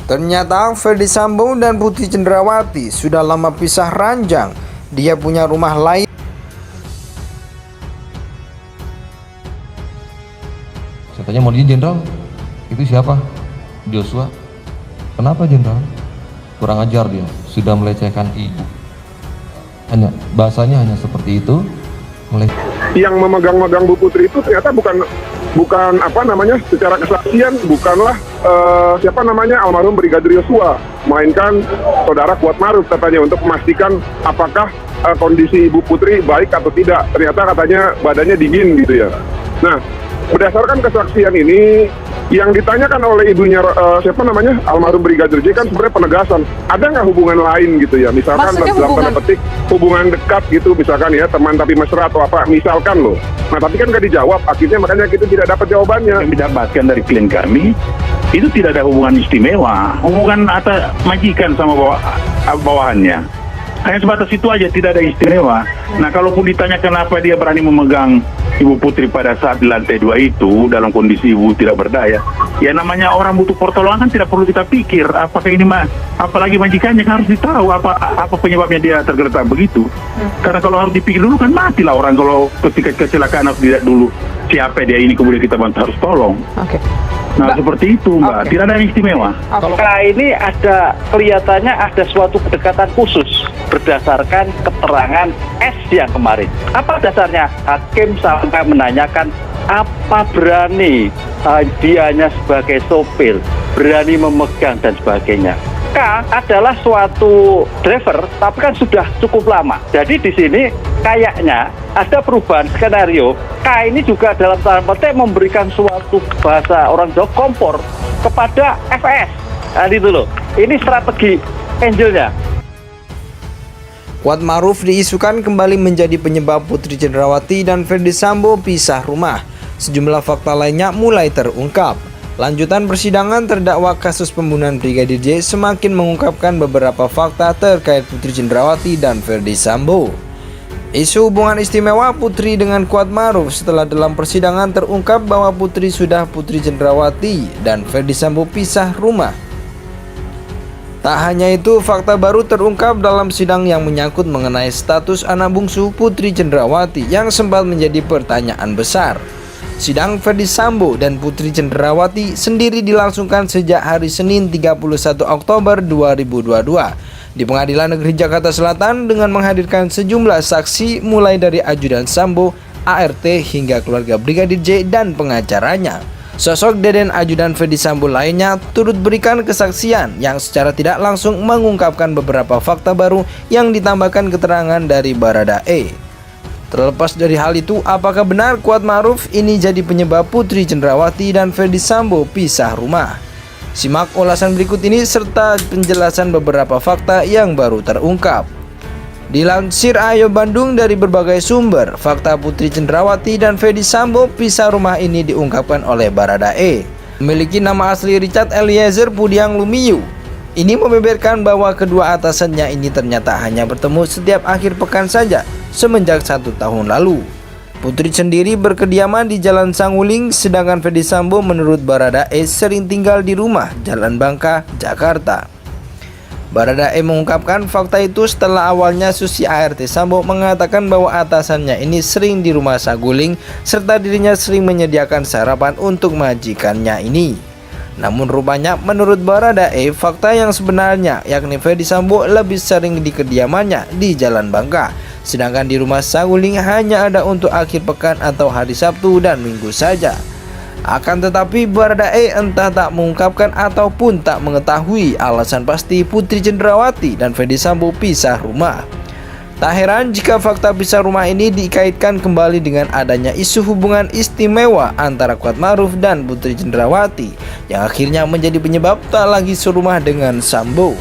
Ternyata Ferdy Sambo dan Putri Cendrawati sudah lama pisah ranjang. Dia punya rumah lain. Saya tanya, mau dia jenderal? Itu siapa? Joshua. Kenapa jenderal? Kurang ajar dia, sudah melecehkan ibu. Bahasanya hanya seperti itu. Yang memegang-megang Bu Putri itu ternyata bukan secara kesaksian bukanlah almarhum Brigadir Yosua, melainkan saudara Kuatmaruf katanya, untuk memastikan apakah kondisi Ibu Putri baik atau tidak. Ternyata katanya badannya dingin gitu ya. Nah, berdasarkan kesaksian ini, yang ditanyakan oleh ibunya almarhum Brigadir J kan sebenarnya penegasan, ada nggak hubungan lain gitu ya, misalkan dalam tanda petik hubungan dekat gitu, misalkan ya teman tapi mesra atau apa, misalkan loh. Nah tapi kan nggak dijawab, akhirnya makanya kita tidak dapat jawabannya. Yang didapatkan dari klien kami itu tidak ada hubungan istimewa, hubungan atas majikan sama bawahannya. Hanya sebatas itu aja, tidak ada istimewa. Nah, kalaupun ditanya kenapa dia berani memegang Ibu Putri pada saat di lantai 2 itu dalam kondisi ibu tidak berdaya, ya namanya orang butuh pertolongan kan tidak perlu kita pikir apakah ini apalagi majikannya kan harus ditahu apa penyebabnya dia tergeletak begitu. Karena kalau harus dipikir dulu kan matilah orang kalau ketika kecelakaan harus dilihat dulu siapa dia ini, kemudian kita bantu harus tolong. Oke. Nah, seperti itu, Mbak. Tidak ada yang istimewa. Kalau ini ada kelihatannya ada suatu kedekatan khusus berdasarkan keterangan S yang kemarin. Apa dasarnya? Hakim sampai menanyakan apa berani dianya sebagai sopir, berani memegang dan sebagainya. K adalah suatu driver, tapi kan sudah cukup lama. Jadi di sini kayaknya ada perubahan skenario. K ini juga dalam tanda petik memberikan suatu bahasa orang Jawa kompor kepada FS. Nah, itu loh. Ini strategi Angelnya. Kuatmaruf diisukan kembali menjadi penyebab Putri Cendrawati dan Ferdy Sambo pisah rumah. Sejumlah fakta lainnya mulai terungkap. Lanjutan persidangan terdakwa kasus pembunuhan Brigadir J semakin mengungkapkan beberapa fakta terkait Putri Cendrawati dan Ferdy Sambo. Isu hubungan istimewa Putri dengan Kuatmaruf setelah dalam persidangan terungkap bahwa Putri Cendrawati dan Ferdy Sambo pisah rumah. Tak hanya itu, fakta baru terungkap dalam sidang yang menyangkut mengenai status anak bungsu Putri Cendrawati yang sempat menjadi pertanyaan besar. Sidang Ferdy Sambo dan Putri Cendrawati sendiri dilangsungkan sejak hari Senin 31 Oktober 2022 di Pengadilan Negeri Jakarta Selatan dengan menghadirkan sejumlah saksi mulai dari ajudan Sambo, ART hingga keluarga Brigadir J dan pengacaranya. Sosok deden ajudan Ferdy Sambo lainnya turut berikan kesaksian yang secara tidak langsung mengungkapkan beberapa fakta baru yang ditambahkan keterangan dari Baradae. Terlepas dari hal itu, apakah benar Kuatmaruf ini jadi penyebab Putri Cendrawati dan Ferdy Sambo pisah rumah? Simak ulasan berikut ini serta penjelasan beberapa fakta yang baru terungkap. Dilansir Ayo Bandung dari berbagai sumber, fakta Putri Cendrawati dan Ferdy Sambo pisah rumah ini diungkapkan oleh Baradae. Memiliki nama asli Richard Eliezer Pudiang Lumiu. Ini membeberkan bahwa kedua atasannya ini ternyata hanya bertemu setiap akhir pekan saja semenjak 1 tahun lalu. Putri sendiri berkediaman di Jalan Sanguling, sedangkan Ferdy Sambo menurut Baradae sering tinggal di rumah Jalan Bangka, Jakarta. Baradae mengungkapkan fakta itu setelah awalnya Susi ART Sambo mengatakan bahwa atasannya ini sering di rumah Saguling serta dirinya sering menyediakan sarapan untuk majikannya ini. Namun rupanya menurut Baradae, fakta yang sebenarnya yakni Ferdy Sambo lebih sering di kediamannya di Jalan Bangka, sedangkan di rumah Saguling hanya ada untuk akhir pekan atau hari Sabtu dan Minggu saja. Akan tetapi Baradae entah tak mengungkapkan ataupun tak mengetahui alasan pasti Putri Cendrawati dan Ferdy Sambo pisah rumah. Tak heran jika fakta pisah rumah ini dikaitkan kembali dengan adanya isu hubungan istimewa antara Kuatmaruf dan Putri Cendrawati yang akhirnya menjadi penyebab tak lagi serumah dengan Sambo.